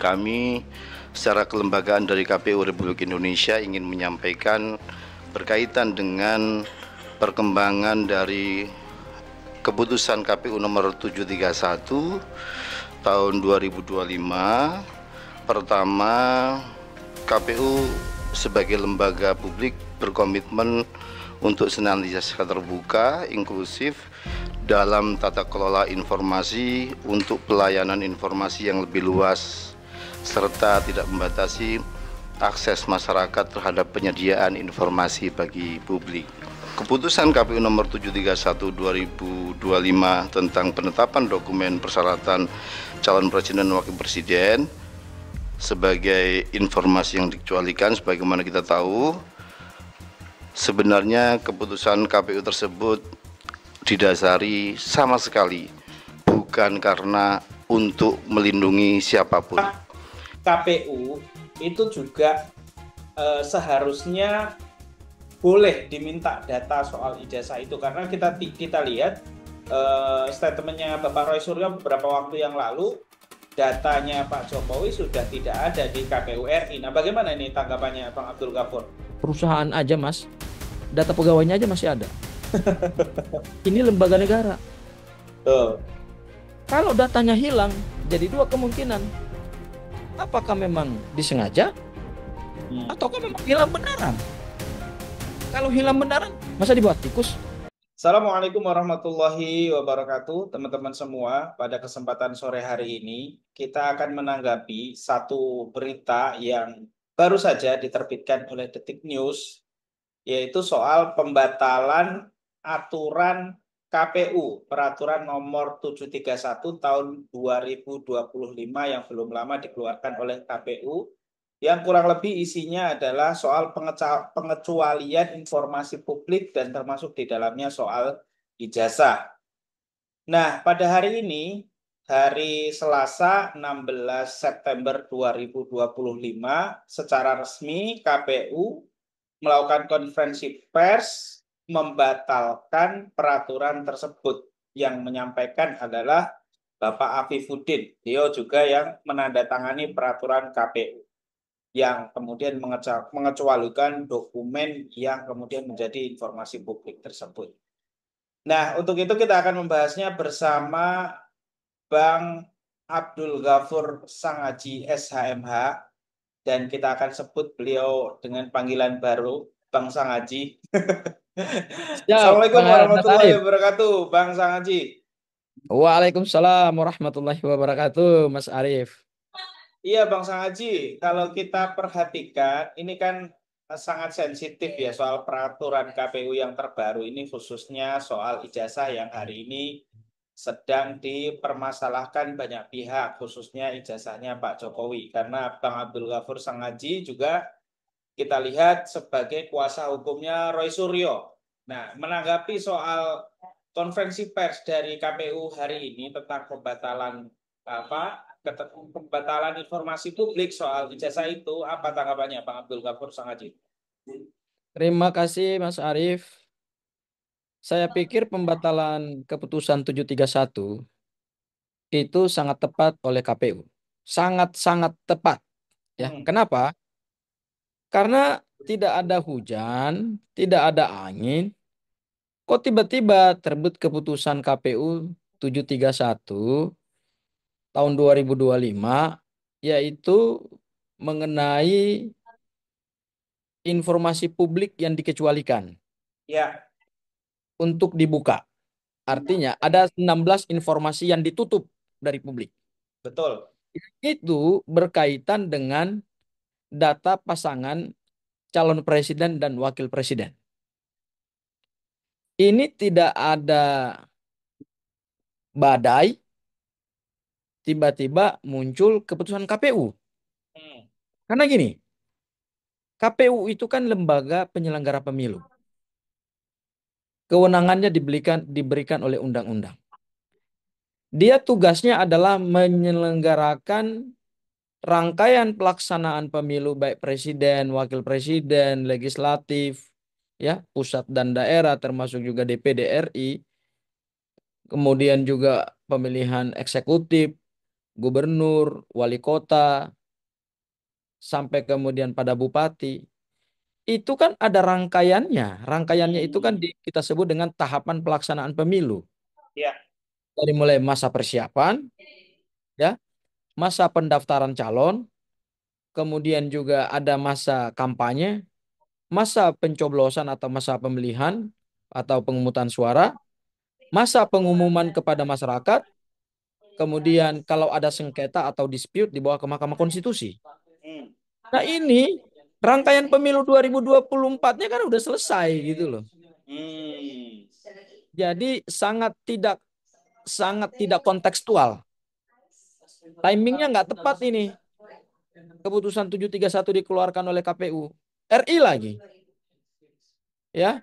Kami secara kelembagaan dari KPU Republik Indonesia ingin menyampaikan berkaitan dengan perkembangan dari keputusan KPU nomor 731 tahun 2025. Pertama, KPU sebagai lembaga publik berkomitmen untuk senantiasa terbuka, inklusif dalam tata kelola informasi untuk pelayanan informasi yang lebih luas serta tidak membatasi akses masyarakat terhadap penyediaan informasi bagi publik. Keputusan KPU nomor 731 2025 tentang penetapan dokumen persyaratan calon presiden dan wakil presiden sebagai informasi yang dikecualikan, sebagaimana kita tahu, sebenarnya keputusan KPU tersebut didasari sama sekali bukan karena untuk melindungi siapapun. KPU itu juga seharusnya boleh diminta data soal ijazah itu, karena kita lihat statementnya Bapak Roy Suryo beberapa waktu yang lalu, datanya Pak Jokowi sudah tidak ada di KPU RI. Nah, bagaimana ini tanggapannya Bang Abdul Ghafur? Perusahaan aja, Mas, data pegawainya aja masih ada. Ini lembaga negara. Kalau datanya hilang, jadi dua kemungkinan. Apakah memang disengaja? Ataukah memang hilang beneran? Kalau hilang beneran, masa dibuat tikus? Assalamualaikum warahmatullahi wabarakatuh, teman-teman semua. Pada kesempatan sore hari ini, kita akan menanggapi satu berita yang baru saja diterbitkan oleh Detik News, yaitu soal pembatalan aturan KPU, Peraturan Nomor 731 Tahun 2025 yang belum lama dikeluarkan oleh KPU, yang kurang lebih isinya adalah soal pengecualian informasi publik dan termasuk di dalamnya soal ijazah. Nah, pada hari ini, hari Selasa 16 September 2025, secara resmi KPU melakukan konferensi pers membatalkan peraturan tersebut. Yang menyampaikan adalah Bapak Afifuddin. Dia juga yang menandatangani peraturan KPU, yang kemudian mengecualikan dokumen yang kemudian menjadi informasi publik tersebut. Nah, untuk itu kita akan membahasnya bersama Bang Abdul Ghafur Sangaji SHMH, dan kita akan sebut beliau dengan panggilan baru, Bang Sangaji. Assalamualaikum warahmatullahi wabarakatuh, Bang Sangaji. Waalaikumsalam warahmatullahi wabarakatuh, Mas Arief. Iya, Bang Sangaji, kalau kita perhatikan, ini kan sangat sensitif ya soal peraturan KPU yang terbaru ini, khususnya soal ijazah yang hari ini sedang dipermasalahkan banyak pihak, khususnya ijazahnya Pak Jokowi. Karena Bang Abdul Ghafur Sangaji juga kita lihat sebagai kuasa hukumnya Roy Suryo. Nah, menanggapi soal konferensi pers dari KPU hari ini tentang pembatalan informasi publik soal ijazah itu, apa tanggapannya Bang Abdul Ghafur Sangaji? Terima kasih, Mas Arief. Saya pikir pembatalan keputusan 731 itu sangat tepat oleh KPU. Sangat-sangat tepat. Ya. Kenapa? Karena tidak ada hujan, tidak ada angin. Kok tiba-tiba terbit keputusan KPU 731 tahun 2025, yaitu mengenai informasi publik yang dikecualikan. Ya. Untuk dibuka. Artinya ada 16 informasi yang ditutup dari publik. Betul. Itu berkaitan dengan data pasangan calon presiden dan wakil presiden. Ini tidak ada badai, tiba-tiba muncul keputusan KPU. Karena gini, KPU itu kan lembaga penyelenggara pemilu. Kewenangannya diberikan oleh undang-undang. Dia tugasnya adalah menyelenggarakan rangkaian pelaksanaan pemilu baik presiden, wakil presiden, legislatif, ya, pusat dan daerah termasuk juga DPD RI, kemudian juga pemilihan eksekutif, gubernur, wali kota, sampai kemudian pada bupati. Itu kan ada rangkaiannya. Rangkaiannya itu kan Hmm. kita sebut dengan tahapan pelaksanaan pemilu. Ya. Dari mulai masa persiapan, ya, masa pendaftaran calon, kemudian juga ada masa kampanye, masa pencoblosan atau masa pemilihan atau pemungutan suara, masa pengumuman kepada masyarakat, kemudian kalau ada sengketa atau dispute dibawa ke Mahkamah Konstitusi. Hmm. Nah ini rangkaian pemilu 2024-nya kan udah selesai gitu loh. Hmm. Jadi sangat tidak kontekstual. Timingnya nggak tepat ini. Keputusan 731 dikeluarkan oleh KPU RI lagi, ya.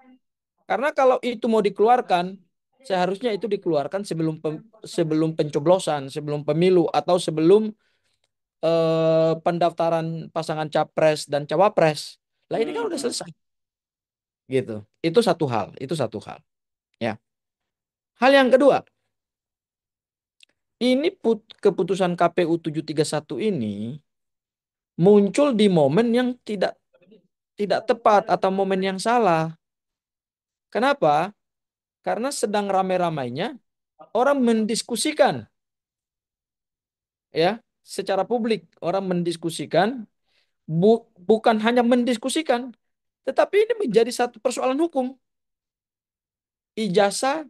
Karena kalau itu mau dikeluarkan, seharusnya itu dikeluarkan sebelum pencoblosan, sebelum pemilu atau sebelum pendaftaran pasangan capres dan cawapres. Lah ini kan udah Hmm. selesai, gitu. Itu satu hal. Ya. Hal yang kedua, ini keputusan KPU 731 ini muncul di momen yang tidak tepat atau momen yang salah. Kenapa? Karena sedang rame-ramainya orang mendiskusikan, ya, secara publik orang mendiskusikan, bukan hanya mendiskusikan, tetapi ini menjadi satu persoalan hukum. Ijazah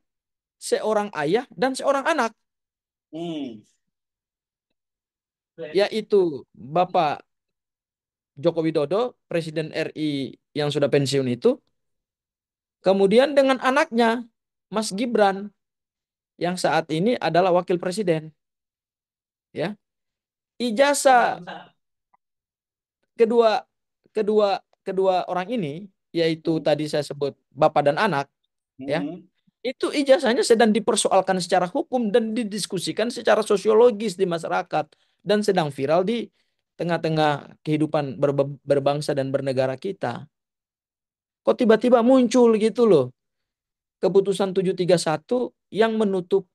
seorang ayah dan seorang anak, Hmm. yaitu Bapak Joko Widodo, Presiden RI yang sudah pensiun itu, kemudian dengan anaknya, Mas Gibran, yang saat ini adalah Wakil Presiden. Ya, ijazah kedua kedua kedua orang ini, yaitu Hmm. tadi saya sebut bapak dan anak, ya, Hmm. itu ijazahnya sedang dipersoalkan secara hukum dan didiskusikan secara sosiologis di masyarakat dan sedang viral di tengah-tengah kehidupan berbangsa dan bernegara kita. Kok tiba-tiba muncul gitu loh keputusan 731 yang menutup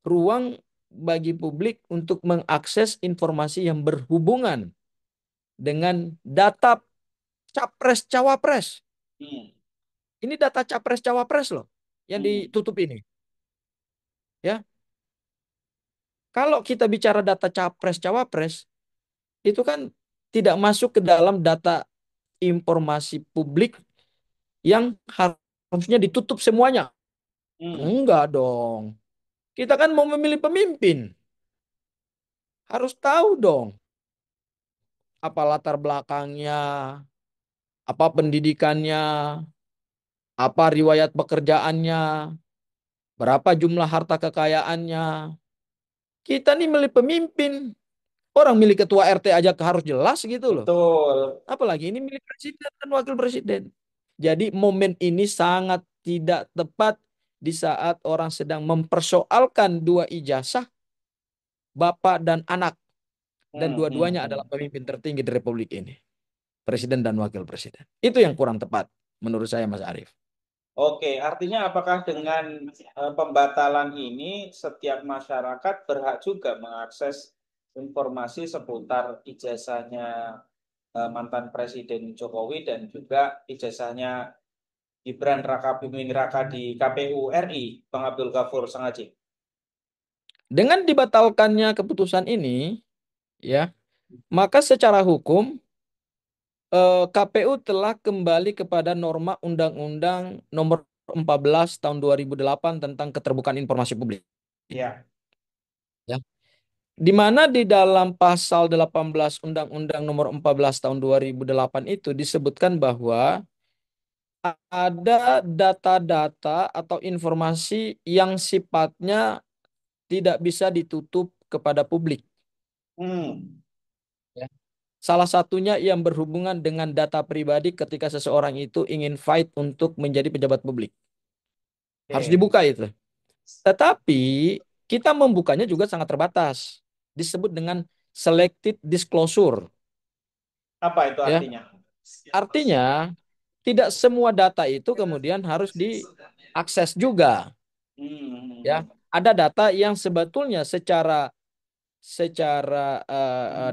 ruang bagi publik untuk mengakses informasi yang berhubungan dengan data capres-cawapres. Hmm. Ini data capres-cawapres loh yang Hmm. ditutup ini. Ya, kalau kita bicara data capres-cawapres, itu kan tidak masuk ke dalam data informasi publik yang harusnya ditutup semuanya. Hmm. Enggak dong. Kita kan mau memilih pemimpin. Harus tahu dong apa latar belakangnya, apa pendidikannya, apa riwayat pekerjaannya, berapa jumlah harta kekayaannya. Kita nih milih pemimpin. Orang milih ketua RT aja harus jelas gitu loh. Betul. Apalagi ini milik presiden dan wakil presiden. Jadi momen ini sangat tidak tepat di saat orang sedang mempersoalkan dua ijazah bapak dan anak. Dan Hmm. Hmm. dua-duanya Hmm. adalah pemimpin tertinggi di Republik ini. Presiden dan wakil presiden. Itu yang kurang tepat menurut saya Mas Arief. Oke, artinya apakah dengan pembatalan ini setiap masyarakat berhak juga mengakses informasi seputar ijazahnya mantan Presiden Jokowi dan juga ijazahnya Gibran Rakabuming Raka di KPU RI, Bang Abdul Ghafur Sengaji? Dengan dibatalkannya keputusan ini, ya, maka secara hukum KPU telah kembali kepada norma Undang-Undang Nomor 14 Tahun 2008 tentang Keterbukaan Informasi Publik. Ya. Ya. Di mana di dalam pasal 18 Undang-Undang Nomor 14 Tahun 2008 itu disebutkan bahwa ada data-data atau informasi yang sifatnya tidak bisa ditutup kepada publik. Hmm. Ya. Salah satunya yang berhubungan dengan data pribadi ketika seseorang itu ingin fight untuk menjadi pejabat publik. Harus Oke. dibuka itu. Tetapi kita membukanya juga sangat terbatas. Disebut dengan selected disclosure. Apa itu Ya. artinya? Artinya tidak semua data itu kemudian harus diakses juga. Hmm. Hmm. Ya. Hmm. Ada data yang sebetulnya secara secara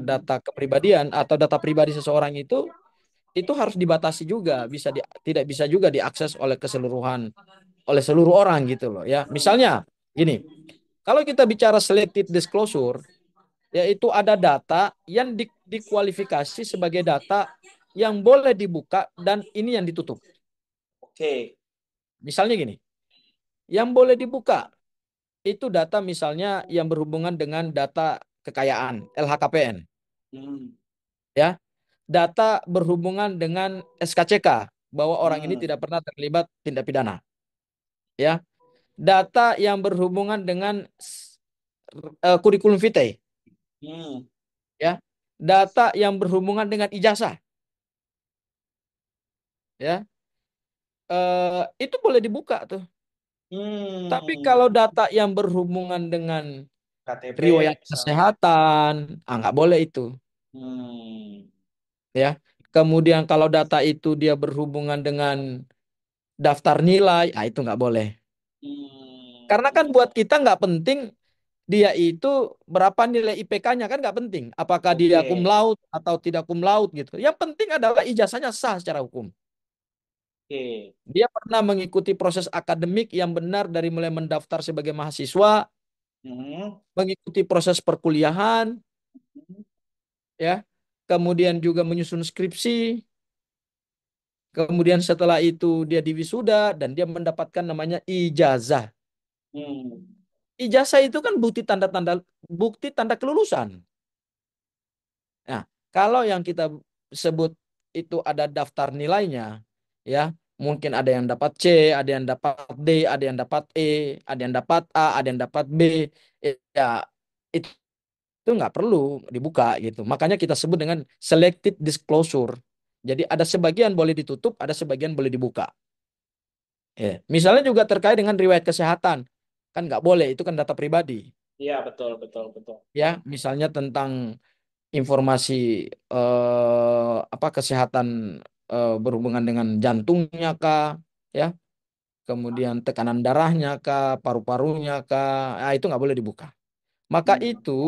data kepribadian atau data pribadi seseorang itu harus dibatasi juga, tidak bisa juga diakses oleh keseluruhan oleh seluruh orang gitu loh ya. Misalnya gini, kalau kita bicara selective disclosure, yaitu ada data yang dikualifikasi sebagai data yang boleh dibuka dan ini yang ditutup. Oke. Misalnya gini, yang boleh dibuka itu data misalnya yang berhubungan dengan data kekayaan, LHKPN, Hmm. ya. Data berhubungan dengan SKCK bahwa orang ini Hmm. tidak pernah terlibat tindak pidana, ya. Data yang berhubungan dengan kurikulum vitae, Hmm. ya. Data yang berhubungan dengan ijazah, ya. Itu boleh dibuka tuh. Tapi Hmm. kalau data yang berhubungan dengan KTP riwayat misalnya. kesehatan, nggak boleh itu, Hmm. ya. Kemudian kalau data itu dia berhubungan dengan daftar nilai, itu nggak boleh. Karena Hmm. kan buat kita nggak penting dia itu berapa nilai IPK-nya, kan nggak penting. Apakah dia cum Oke. laude atau tidak cum laude gitu. Yang penting adalah ijazahnya sah secara hukum. Oke. Dia pernah mengikuti proses akademik yang benar dari mulai mendaftar sebagai mahasiswa, Hmm. mengikuti proses perkuliahan, ya. Kemudian juga menyusun skripsi. Kemudian setelah itu dia diwisuda dan dia mendapatkan namanya ijazah. Hmm. Ijazah itu kan bukti tanda kelulusan. Nah, kalau yang kita sebut itu ada daftar nilainya, ya, mungkin ada yang dapat C, ada yang dapat D, ada yang dapat E, ada yang dapat A, ada yang dapat B, ya itu nggak perlu dibuka gitu. Makanya kita sebut dengan selected disclosure. Jadi ada sebagian boleh ditutup, ada sebagian boleh dibuka. Ya. Misalnya juga terkait dengan riwayat kesehatan, kan nggak boleh, itu kan data pribadi. Iya, betul, betul, betul. Ya, misalnya tentang informasi apa kesehatan berhubungan dengan jantungnya kah, ya, kemudian tekanan darahnya kah, paru-parunya kah, itu nggak boleh dibuka. Maka Hmm. itu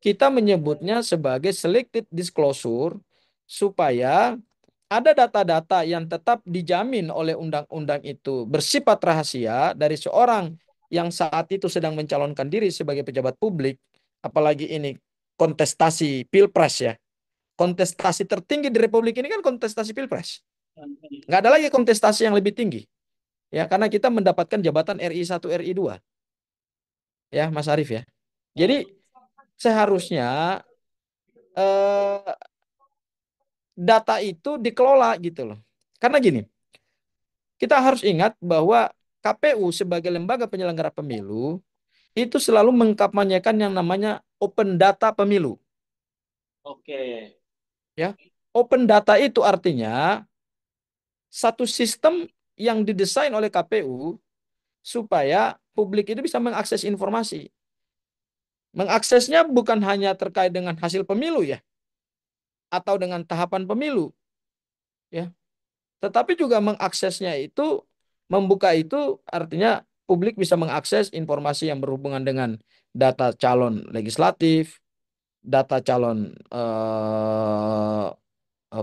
kita menyebutnya sebagai selected disclosure supaya ada data-data yang tetap dijamin oleh undang-undang itu bersifat rahasia dari seorang yang saat itu sedang mencalonkan diri sebagai pejabat publik, apalagi ini kontestasi pilpres ya. Kontestasi tertinggi di Republik ini kan kontestasi pilpres. Nggak ada lagi kontestasi yang lebih tinggi. Ya, karena kita mendapatkan jabatan RI 1, RI 2. Ya, Mas Arief ya. Jadi Hmm. seharusnya eh, data itu dikelola gitu loh. Karena gini, kita harus ingat bahwa KPU sebagai lembaga penyelenggara pemilu itu selalu mengkampanyekan yang namanya open data pemilu. Oke. Ya, open data itu artinya satu sistem yang didesain oleh KPU supaya publik itu bisa mengakses informasi. Mengaksesnya bukan hanya terkait dengan hasil pemilu ya, atau dengan tahapan pemilu ya, tetapi juga mengaksesnya itu, membuka itu artinya publik bisa mengakses informasi yang berhubungan dengan data calon legislatif, data calon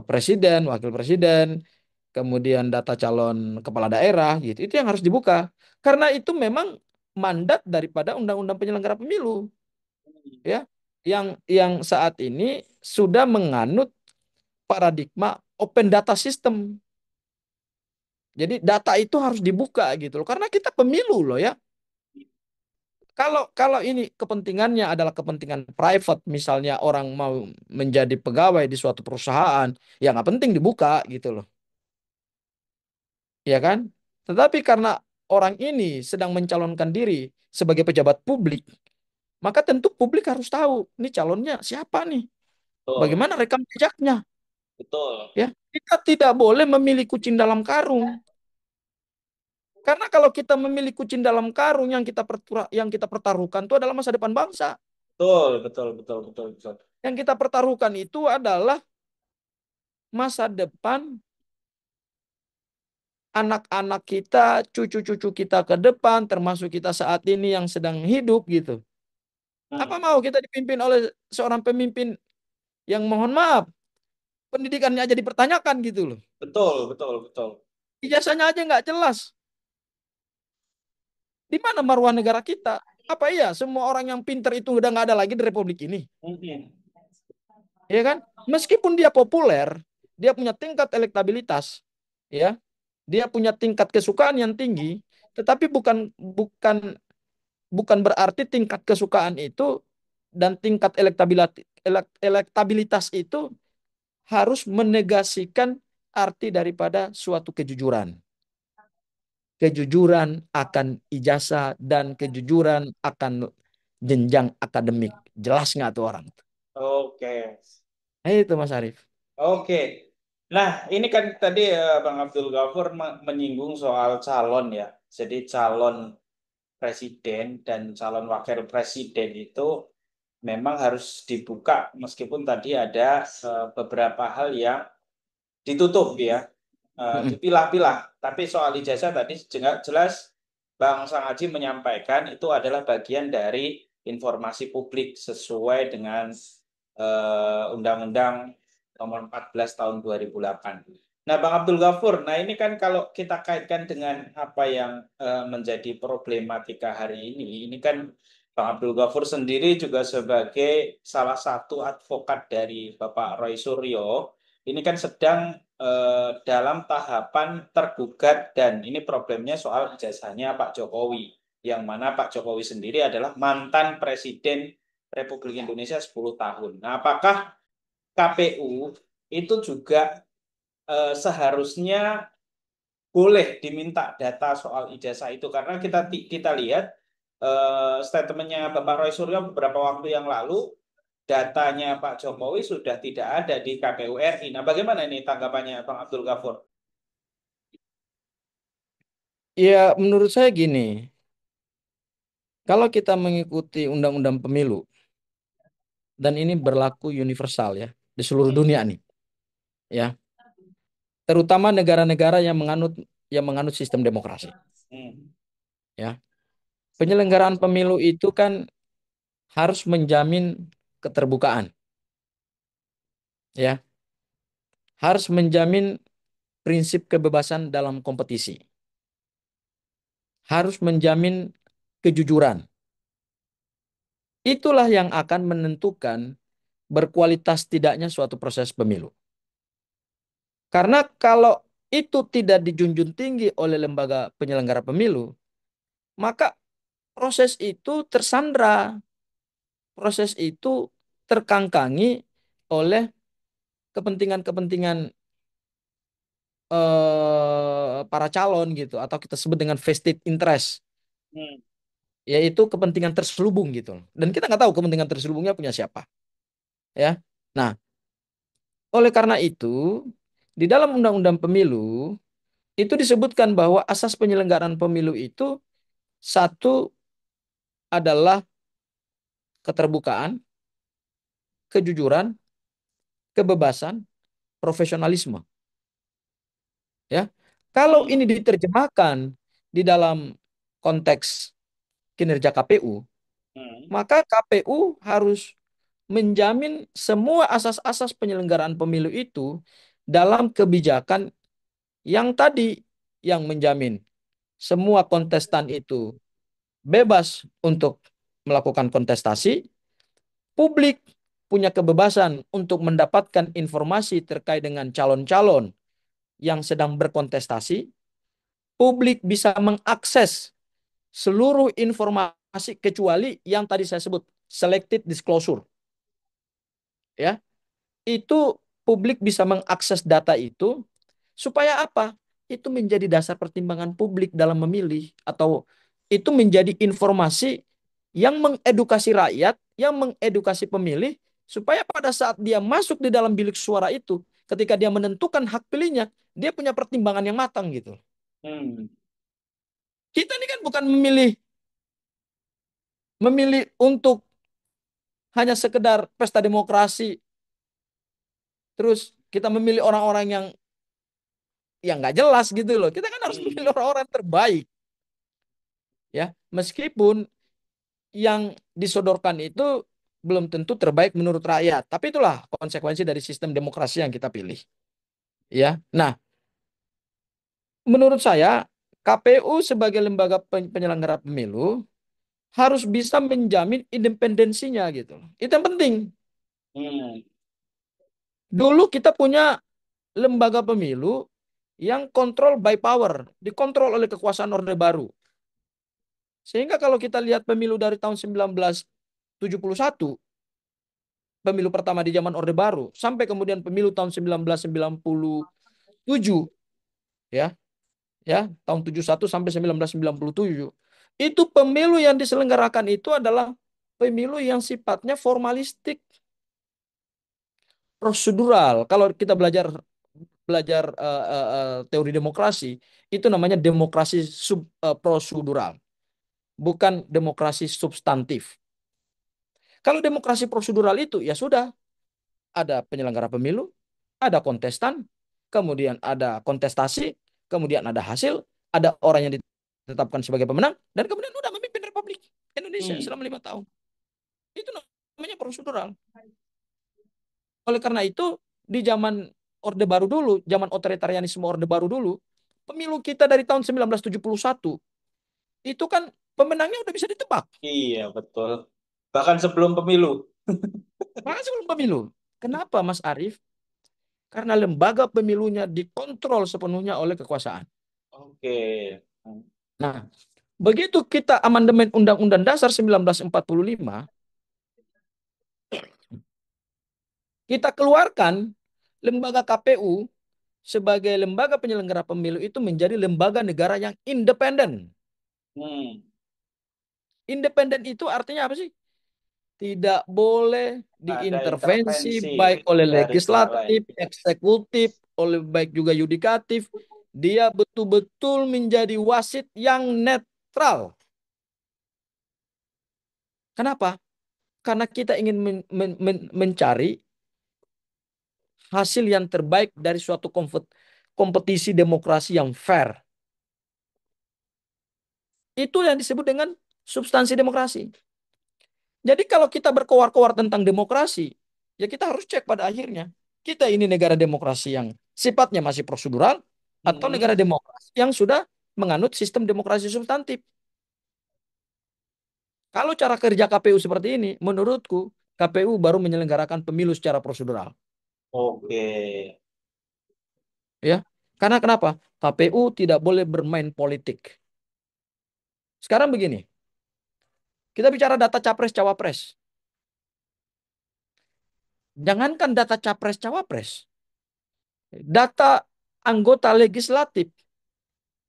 presiden, wakil presiden, kemudian data calon kepala daerah gitu. Itu yang harus dibuka. Karena itu memang mandat daripada Undang-Undang Penyelenggara Pemilu ya, yang saat ini sudah menganut paradigma open data system. Jadi data itu harus dibuka gitu loh. Karena kita pemilu loh ya. Kalau ini kepentingannya adalah kepentingan private, misalnya orang mau menjadi pegawai di suatu perusahaan, ya nggak penting dibuka gitu loh, ya kan? Tetapi karena orang ini sedang mencalonkan diri sebagai pejabat publik, maka tentu publik harus tahu ini calonnya siapa nih, Betul, bagaimana rekam jejaknya, betul, ya. Kita tidak boleh memilih kucing dalam karung. Karena kalau kita memilih kucing dalam karung, yang kita pertaruhkan itu adalah masa depan bangsa. betul, betul, betul, betul, betul. Yang kita pertaruhkan itu adalah masa depan anak-anak kita, cucu-cucu kita ke depan, termasuk kita saat ini yang sedang hidup gitu. Apa mau kita dipimpin oleh seorang pemimpin yang mohon maaf pendidikannya aja dipertanyakan gitu loh. Betul, betul, betul. Ijazahnya aja nggak jelas. Di mana marwah negara kita? Apa iya semua orang yang pinter itu udah nggak ada lagi di Republik ini? Mm-mm. Ya kan? Meskipun dia populer, dia punya tingkat elektabilitas, ya, dia punya tingkat kesukaan yang tinggi, tetapi bukan bukan bukan berarti tingkat kesukaan itu dan tingkat elektabilitas itu harus menegasikan arti daripada suatu kejujuran. Kejujuran akan ijazah dan kejujuran akan jenjang akademik. Jelas nggak tuh orang? Oke. Nah, itu Mas Arief. Oke. Nah, ini kan tadi Bang Abdul Ghafur menyinggung soal calon ya. Jadi calon presiden dan calon wakil presiden itu memang harus dibuka meskipun tadi ada beberapa hal yang ditutup ya. Mm-mm. Dipilah-pilah. Tapi soal ijazah tadi jelas Bang Sangaji menyampaikan itu adalah bagian dari informasi publik sesuai dengan Undang-Undang Nomor 14 Tahun 2008. Nah, Bang Abdul Ghafur, nah ini kan kalau kita kaitkan dengan apa yang menjadi problematika hari ini kan Bang Abdul Ghafur sendiri juga sebagai salah satu advokat dari Bapak Roy Suryo, ini kan sedang dalam tahapan tergugat dan ini problemnya soal ijazahnya Pak Jokowi, yang mana Pak Jokowi sendiri adalah mantan Presiden Republik Indonesia 10 tahun. Nah, apakah KPU itu juga seharusnya boleh diminta data soal ijazah itu karena kita lihat statementnya Bapak Roy Suryo beberapa waktu yang lalu datanya Pak Jokowi sudah tidak ada di KPU RI. Nah, bagaimana ini tanggapannya Bang Abdul Ghafur? Ya, menurut saya gini, kalau kita mengikuti undang-undang pemilu, dan ini berlaku universal ya, di seluruh Hmm, dunia nih, ya, terutama negara-negara yang menganut sistem demokrasi, hmm, ya. Penyelenggaraan pemilu itu kan harus menjamin keterbukaan, ya, harus menjamin prinsip kebebasan dalam kompetisi, harus menjamin kejujuran. Itulah yang akan menentukan berkualitas tidaknya suatu proses pemilu. Karena kalau itu tidak dijunjung tinggi oleh lembaga penyelenggara pemilu, maka proses itu tersandra, proses itu terkangkangi oleh kepentingan-kepentingan para calon gitu, atau kita sebut dengan vested interest, hmm, yaitu kepentingan terselubung gitu. Dan kita nggak tahu kepentingan terselubungnya punya siapa, ya. Nah, oleh karena itu, di dalam Undang-Undang Pemilu itu disebutkan bahwa asas penyelenggaraan pemilu itu satu adalah keterbukaan, kejujuran, kebebasan, profesionalisme. Ya, kalau hmm, ini diterjemahkan di dalam konteks kinerja KPU, hmm, maka KPU harus menjamin semua asas-asas penyelenggaraan pemilu itu dalam kebijakan yang tadi, yang menjamin semua kontestan itu bebas untuk melakukan kontestasi, publik punya kebebasan untuk mendapatkan informasi terkait dengan calon-calon yang sedang berkontestasi, publik bisa mengakses seluruh informasi kecuali yang tadi saya sebut selected disclosure, ya. Itu publik bisa mengakses data itu supaya apa? Itu menjadi dasar pertimbangan publik dalam memilih, atau itu menjadi informasi yang mengedukasi rakyat, yang mengedukasi pemilih supaya pada saat dia masuk di dalam bilik suara itu, ketika dia menentukan hak pilihnya, dia punya pertimbangan yang matang gitu. hmm, Kita ini kan bukan memilih memilih untuk hanya sekedar pesta demokrasi, terus kita memilih orang-orang yang nggak jelas gitu loh. Kita kan harus memilih hmm, orang-orang terbaik, ya. Meskipun yang disodorkan itu belum tentu terbaik menurut rakyat. Tapi itulah konsekuensi dari sistem demokrasi yang kita pilih. Ya. Nah, menurut saya KPU sebagai lembaga penyelenggara pemilu harus bisa menjamin independensinya gitu. Itu yang penting. Hmm. Dulu kita punya lembaga pemilu yang kontrol by power, dikontrol oleh kekuasaan Orde Baru. Sehingga kalau kita lihat pemilu dari tahun 1971, pemilu pertama di zaman Orde Baru, sampai kemudian pemilu tahun 1997, ya, tahun 71 sampai 1997. Itu pemilu yang diselenggarakan itu adalah pemilu yang sifatnya formalistik, prosedural. Kalau kita belajar belajar teori demokrasi, itu namanya demokrasi prosedural, bukan demokrasi substantif. Kalau demokrasi prosedural itu ya sudah, ada penyelenggara pemilu, ada kontestan, kemudian ada kontestasi, kemudian ada hasil, ada orang yang ditetapkan sebagai pemenang, dan kemudian udah memimpin Republik Indonesia Hmm. selama 5 tahun. Itu namanya prosedural. Oleh karena itu, di zaman Orde Baru dulu, zaman otoritarianisme Orde Baru dulu, pemilu kita dari tahun 1971, itu kan pemenangnya udah bisa ditebak. Iya, betul. Bahkan sebelum pemilu. Maka sebelum pemilu. Kenapa Mas Arief? Karena lembaga pemilunya dikontrol sepenuhnya oleh kekuasaan. Oke. Hmm. Nah, begitu kita amandemen Undang-Undang Dasar 1945, kita keluarkan lembaga KPU sebagai lembaga penyelenggara pemilu itu menjadi lembaga negara yang independen. Hmm. Independen itu artinya apa sih? Tidak boleh Ada diintervensi intervensi baik oleh dari pihak lain. legislatif, eksekutif, oleh baik juga yudikatif. Dia betul-betul menjadi wasit yang netral. Kenapa? Karena kita ingin mencari hasil yang terbaik dari suatu kompetisi demokrasi yang fair. Itu yang disebut dengan substansi demokrasi. Jadi kalau kita berkoar-koar tentang demokrasi, ya kita harus cek pada akhirnya. Kita ini negara demokrasi yang sifatnya masih prosedural atau Hmm. negara demokrasi yang sudah menganut sistem demokrasi substantif. Kalau cara kerja KPU seperti ini, menurutku KPU baru menyelenggarakan pemilu secara prosedural. Oke. Ya, karena kenapa? KPU tidak boleh bermain politik. Sekarang begini, kita bicara data capres-cawapres. Jangankan data capres-cawapres, data anggota legislatif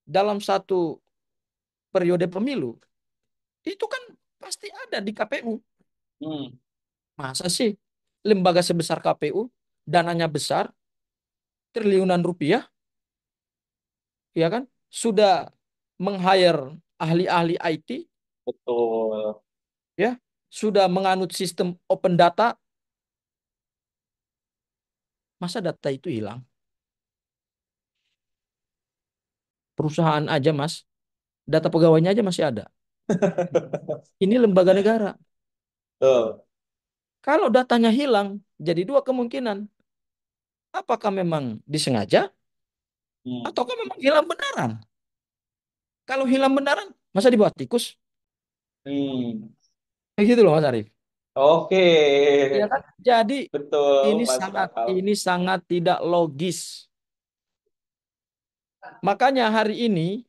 dalam satu periode pemilu, itu kan pasti ada di KPU. Hmm. Masa sih lembaga sebesar KPU, dananya besar, triliunan rupiah, ya kan? Sudah meng-hire ahli-ahli IT, Betul. ya, sudah menganut sistem open data, masa data itu hilang? Perusahaan aja, Mas, data pegawainya aja masih ada. Ini lembaga negara. Betul. Kalau datanya hilang, jadi dua kemungkinan. Apakah memang disengaja Hmm. ataukah memang hilang benaran? Kalau hilang benaran, masa dibawa tikus? Hmm. Kayak gitu loh Mas Arief. Oke. Iya kan? Jadi Betul, masuk akal. ini sangat tidak logis. Makanya hari ini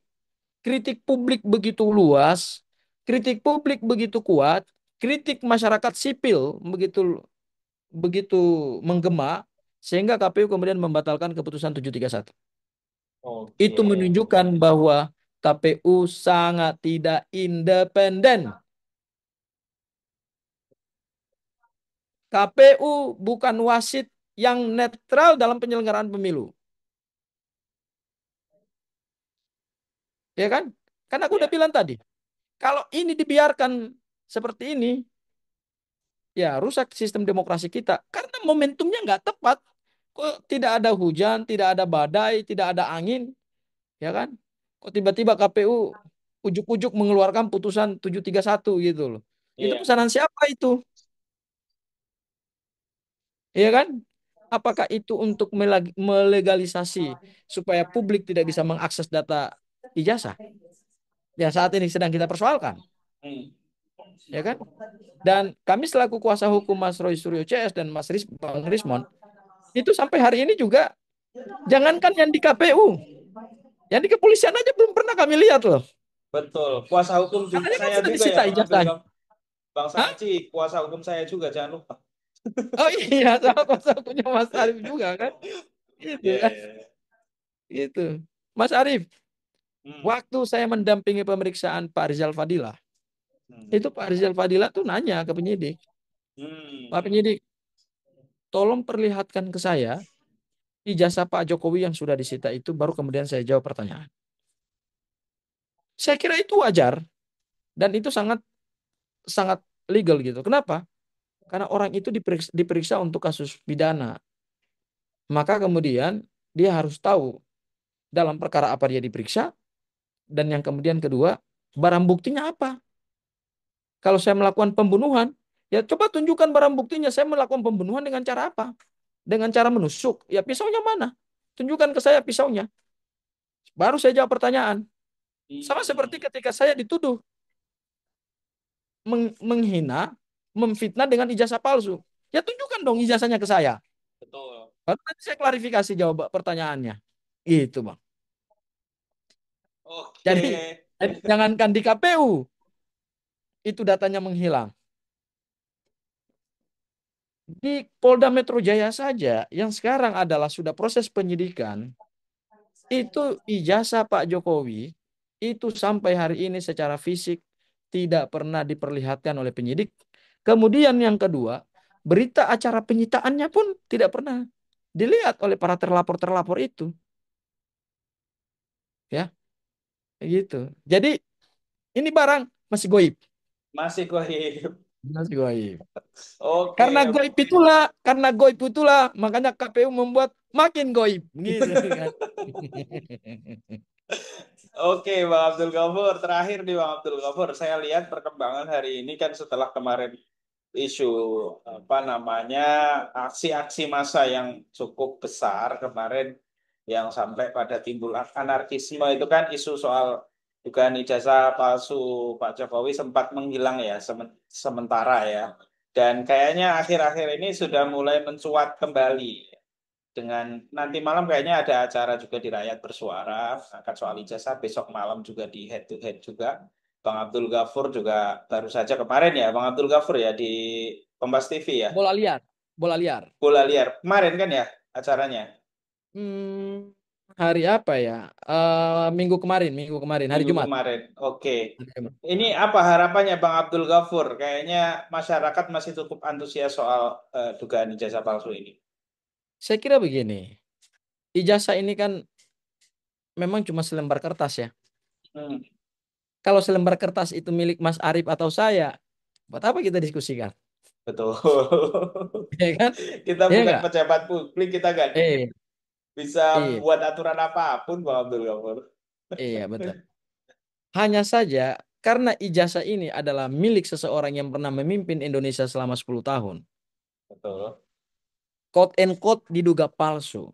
kritik publik begitu luas, kritik publik begitu kuat, kritik masyarakat sipil begitu begitu menggema sehingga KPU kemudian membatalkan keputusan 731. Itu Oke. menunjukkan bahwa KPU sangat tidak independen. KPU bukan wasit yang netral dalam penyelenggaraan pemilu. Ya kan? Karena aku udah Ya. bilang tadi, kalau ini dibiarkan seperti ini, ya rusak sistem demokrasi kita. Karena momentumnya nggak tepat. Kok tidak ada hujan, tidak ada badai, tidak ada angin, ya kan? Kok tiba-tiba KPU ujuk-ujuk mengeluarkan putusan 731 gitu loh. Itu Iya. pesanan siapa itu? Iya kan? Apakah itu untuk melegalisasi supaya publik tidak bisa mengakses data ijazah yang saat ini sedang kita persoalkan, Hmm. ya kan? Dan kami selaku kuasa hukum Mas Roy Suryo CS dan Bang Rismon itu sampai hari ini juga jangankan yang di KPU, yang di kepolisian aja belum pernah kami lihat loh. Betul. Kuasa hukum Karena ini kan saya sudah juga ya disita Bang Abdul ijazahnya. Ghafur. Bang Hah? Sangci, kuasa hukum saya juga jangan lupa. Oh iya, sama kuasa hukumnya Mas Arief juga kan? Itu Iya, kan? iya, iya. Itu. Mas Arief, Hmm. waktu saya mendampingi pemeriksaan Pak Rizal Fadila, Hmm. itu Pak Rizal Fadila tuh nanya ke penyidik, Pak Hmm. penyidik, tolong perlihatkan ke saya ijazah Pak Jokowi yang sudah disita itu, baru kemudian saya jawab pertanyaan. Saya kira itu wajar dan itu sangat sangat legal gitu. Kenapa? Karena orang itu diperiksa untuk kasus pidana. Maka kemudian dia harus tahu dalam perkara apa dia diperiksa dan yang kemudian kedua, barang buktinya apa. Kalau saya melakukan pembunuhan, ya coba tunjukkan barang buktinya. Saya melakukan pembunuhan dengan cara apa? Dengan cara menusuk. Ya pisaunya mana? Tunjukkan ke saya pisaunya. Baru saya jawab pertanyaan. Sama seperti Hmm. ketika saya dituduh menghina, memfitnah dengan ijazah palsu. Ya tunjukkan dong ijazahnya ke saya. Betul. Baru nanti saya klarifikasi jawab pertanyaannya. Itu, Bang. Oke. Jadi jangankan di KPU itu datanya menghilang. Di Polda Metro Jaya saja yang sekarang adalah sudah proses penyidikan, itu ijazah Pak Jokowi itu sampai hari ini secara fisik tidak pernah diperlihatkan oleh penyidik. Kemudian yang kedua, berita acara penyitaannya pun tidak pernah dilihat oleh para terlapor-terlapor itu, ya, gitu. Jadi ini barang masih goib, Masih goib. masih goib. Oke. Karena goib itulah, makanya KPU membuat makin goib, gitu kan. Oke, Bang Abdul Ghafur. Terakhir nih Bang Abdul Ghafur, saya lihat perkembangan hari ini kan setelah kemarin isu apa namanya aksi-aksi massa yang cukup besar kemarin yang sampai pada timbul anarkisme itu kan isu soal dugaan ijazah palsu Pak Jokowi sempat menghilang ya sementara ya. Dan kayaknya akhir-akhir ini sudah mulai mencuat kembali dengan nanti malam kayaknya ada acara juga di Rakyat Bersuara akan soal ijazah besok malam juga di head to head juga Bang Abdul Ghafur juga baru saja kemarin ya Bang Abdul Ghafur ya di Kompas TV ya Bola liar, bola liar. bola liar kemarin kan ya acaranya Hmm, hari apa ya? Minggu kemarin, hari minggu Jumat. kemarin oke Hari Jumat. ini apa harapannya Bang Abdul Ghafur kayaknya masyarakat masih cukup antusias soal dugaan ijazah palsu ini. Saya kira begini, ijazah ini kan memang cuma selembar kertas ya. Hmm, Kalau selembar kertas itu milik Mas Arief atau saya, buat apa kita diskusikan? betul. Ya kan? Kita Iya bukan nggak? pejabat publik, kita nggak Eh, bisa iya, buat aturan apapun, Bang Abdul Ghafur. iya betul. Hanya saja karena ijazah ini adalah milik seseorang yang pernah memimpin Indonesia selama 10 tahun. Betul. Quote and quote diduga palsu.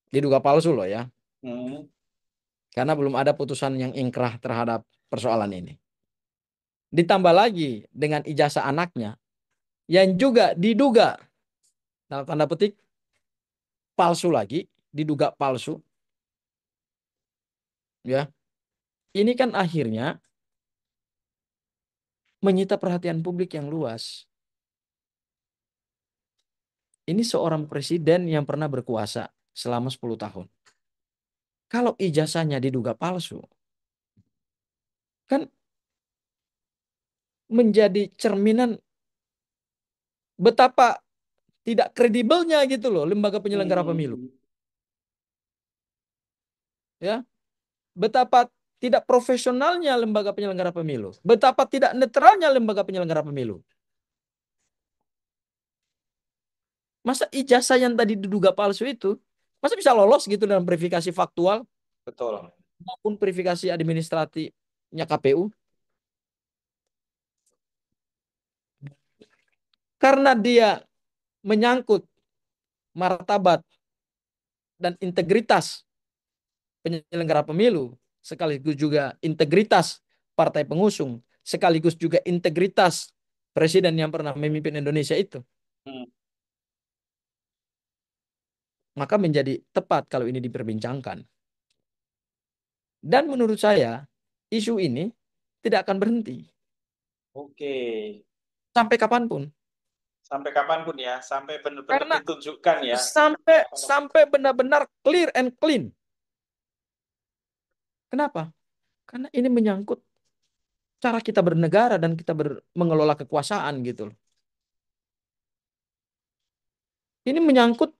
Diduga palsu loh ya. Hmm, Karena belum ada putusan yang ingkrah terhadap persoalan ini. Ditambah lagi dengan ijazah anaknya yang juga diduga dalam tanda petik palsu lagi, diduga palsu, ya. Ini kan akhirnya menyita perhatian publik yang luas. Ini seorang presiden yang pernah berkuasa selama 10 tahun. Kalau ijazahnya diduga palsu, kan menjadi cerminan betapa tidak kredibelnya gitu loh lembaga penyelenggara pemilu. hmm, Ya, betapa tidak profesionalnya lembaga penyelenggara pemilu. Betapa tidak netralnya lembaga penyelenggara pemilu. Masa ijazah yang tadi diduga palsu itu, masa bisa lolos gitu dalam verifikasi faktual betul. maupun verifikasi administratifnya KPU? Karena dia menyangkut martabat dan integritas penyelenggara pemilu, sekaligus juga integritas partai pengusung, sekaligus juga integritas presiden yang pernah memimpin Indonesia itu, Hmm. maka menjadi tepat kalau ini diperbincangkan. Dan menurut saya, isu ini tidak akan berhenti Oke. sampai kapanpun. Sampai kapanpun ya, sampai benar-benar Karena ditunjukkan ya. sampai benar-benar clear and clean. Kenapa? Karena ini menyangkut cara kita bernegara dan kita mengelola kekuasaan gitu loh. Ini menyangkut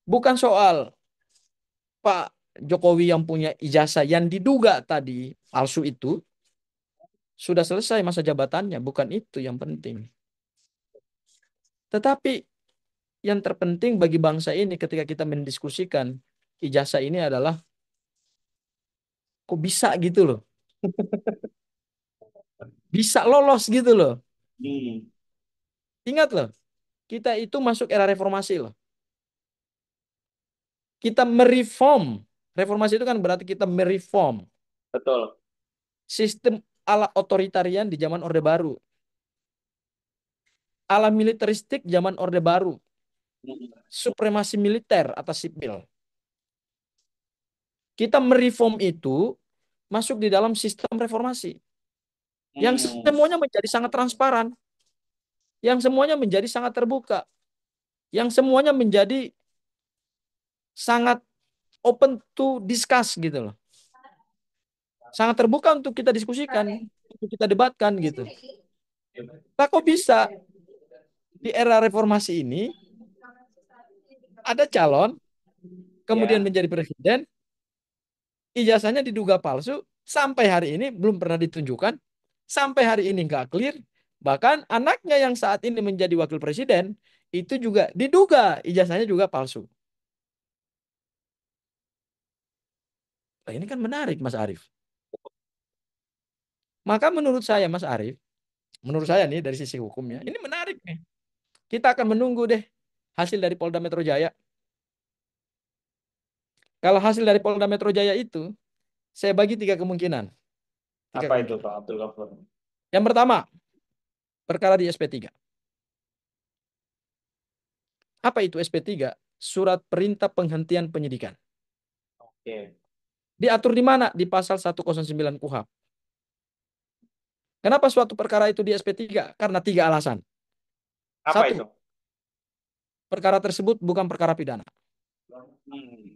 bukan soal Pak Jokowi yang punya ijazah yang diduga tadi palsu itu sudah selesai masa jabatannya, bukan itu yang penting. Tetapi yang terpenting bagi bangsa ini ketika kita mendiskusikan ijazah ini adalah kok bisa gitu loh. Bisa lolos gitu loh. Hmm. Ingat loh, kita itu masuk era reformasi loh. Kita mereform. Reformasi itu kan berarti kita mereform Betul. sistem ala otoritarian di zaman Orde Baru, ala militeristik zaman Orde Baru, Hmm. supremasi militer atas sipil. Kita mereform itu masuk di dalam sistem reformasi yang Hmm. semuanya menjadi sangat transparan, yang semuanya menjadi sangat terbuka, yang semuanya menjadi sangat open to discuss gitu loh. Sangat terbuka untuk kita diskusikan, untuk kita debatkan gitu. Nah, kok bisa di era reformasi ini ada calon kemudian Ya. menjadi presiden, ijazahnya diduga palsu, sampai hari ini belum pernah ditunjukkan, sampai hari ini nggak clear, bahkan anaknya yang saat ini menjadi wakil presiden itu juga diduga ijazahnya juga palsu. Nah, ini kan menarik Mas Arief. Maka menurut saya Mas Arief, menurut saya nih dari sisi hukumnya, ini menarik nih. Kita akan menunggu deh hasil dari Polda Metro Jaya. Kalau hasil dari Polda Metro Jaya itu, saya bagi tiga kemungkinan. Tiga Apa itu kemungkinan. Pak Abdul Ghafur? Yang pertama, perkara di SP3. Apa itu SP3? Surat perintah penghentian penyidikan. Oke. Diatur di mana? Di pasal 109 KUHP. Kenapa suatu perkara itu di SP3? Karena tiga alasan. Apa itu? Satu, perkara tersebut bukan perkara pidana. Hmm.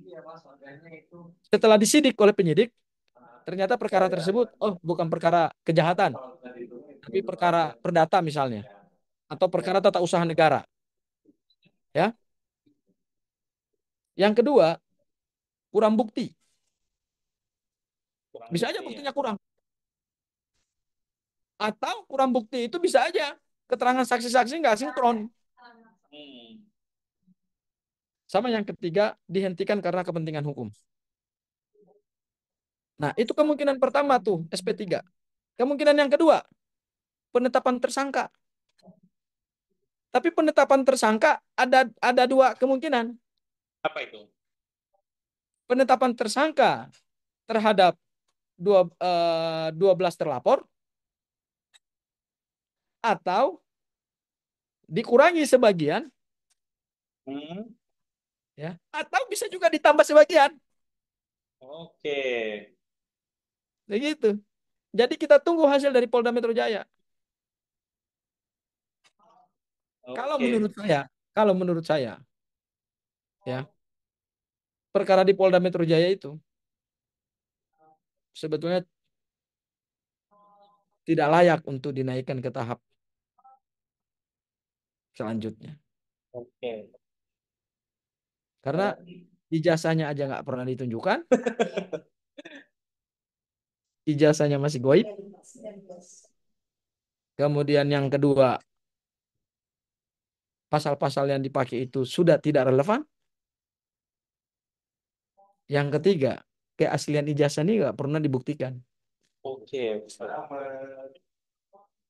Setelah disidik oleh penyidik, ternyata perkara tersebut, oh bukan perkara kejahatan, tapi perkara perdata misalnya. Atau perkara tata usaha negara. Ya. Yang kedua, kurang bukti. Kurang Bisa aja bukti ya. buktinya kurang. Atau kurang bukti itu bisa aja keterangan saksi-saksi nggak sinkron. Hmm. Sama yang ketiga, dihentikan karena kepentingan hukum. Nah, itu kemungkinan pertama tuh, SP3. Kemungkinan yang kedua, penetapan tersangka. Tapi penetapan tersangka ada dua kemungkinan. Apa itu? Penetapan tersangka terhadap 12 terlapor atau dikurangi sebagian Hmm. ya, atau bisa juga ditambah sebagian. Oke. Begitu. Jadi kita tunggu hasil dari Polda Metro Jaya. Kalau Oke. menurut saya, kalau menurut saya ya, perkara di Polda Metro Jaya itu sebetulnya tidak layak untuk dinaikkan ke tahap selanjutnya. Oke. Karena ijazahnya aja nggak pernah ditunjukkan, ijazahnya masih goib. Kemudian yang kedua, pasal-pasal yang dipakai itu sudah tidak relevan. Yang ketiga, keaslian ijazah ini nggak pernah dibuktikan. Oke.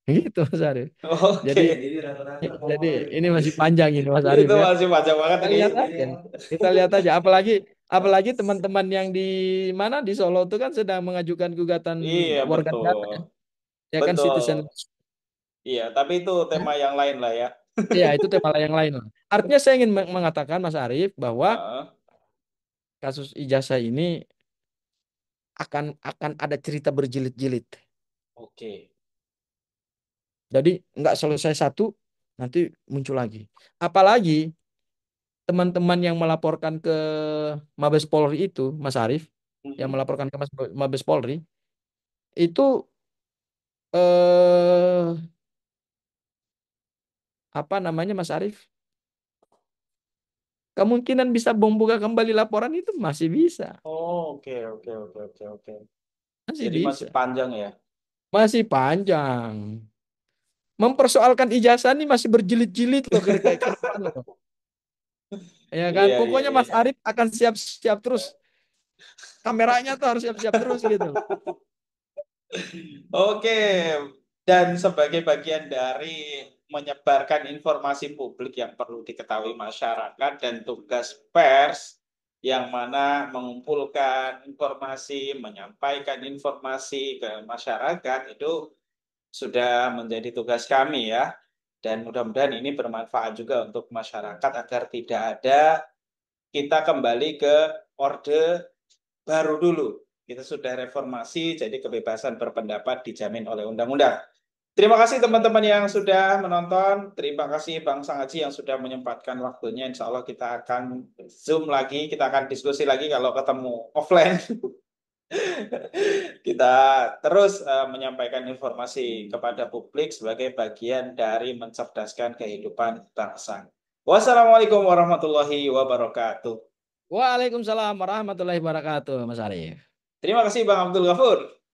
Gitu Mas Arief. Oke. Jadi jadi ini masih panjang ini Mas Arief Itu ya. masih panjang banget Kita ini. lihat aja. Kita lihat aja. Apalagi teman-teman yang di mana di Solo itu kan sedang mengajukan gugatan Iya, warga betul. negara ya kan citizen. Betul. Iya, tapi itu tema yang lain lah ya. Ya itu tema yang lain lah. Artinya saya ingin mengatakan Mas Arief bahwa Heeh. kasus ijazah ini akan ada cerita berjilid-jilid. Oke. Jadi nggak selesai satu nanti muncul lagi. Apalagi teman-teman yang melaporkan ke Mabes Polri itu, Mas Arief, yang Mhm. melaporkan ke Mabes Polri itu eh apa namanya Mas Arief? Kemungkinan bisa membuka kembali laporan itu masih bisa, Oh, oke, oke, oke, oke, oke. masih Jadi masih bisa, panjang ya. masih panjang. Mempersoalkan ijazah ini masih berjilid-jilid loh ke depan loh. Ya kan, Iya, iya, pokoknya iya. Mas Arief akan siap-siap terus. Kameranya tuh harus siap-siap terus gitu. Oke, dan sebagai bagian dari menyebarkan informasi publik yang perlu diketahui masyarakat dan tugas pers yang mana mengumpulkan informasi, menyampaikan informasi ke masyarakat itu sudah menjadi tugas kami ya. Dan mudah-mudahan ini bermanfaat juga untuk masyarakat agar tidak ada kita kembali ke orde baru dulu. Kita sudah reformasi, jadi kebebasan berpendapat dijamin oleh undang-undang. Terima kasih teman-teman yang sudah menonton. Terima kasih Bang Sangaji yang sudah menyempatkan waktunya. Insya Allah kita akan Zoom lagi, kita akan diskusi lagi kalau ketemu offline. Kita terus menyampaikan informasi kepada publik sebagai bagian dari mencerdaskan kehidupan bangsa. Wassalamualaikum warahmatullahi wabarakatuh. Waalaikumsalam warahmatullahi wabarakatuh, Mas Arief. Terima kasih Bang Abdul Ghafur.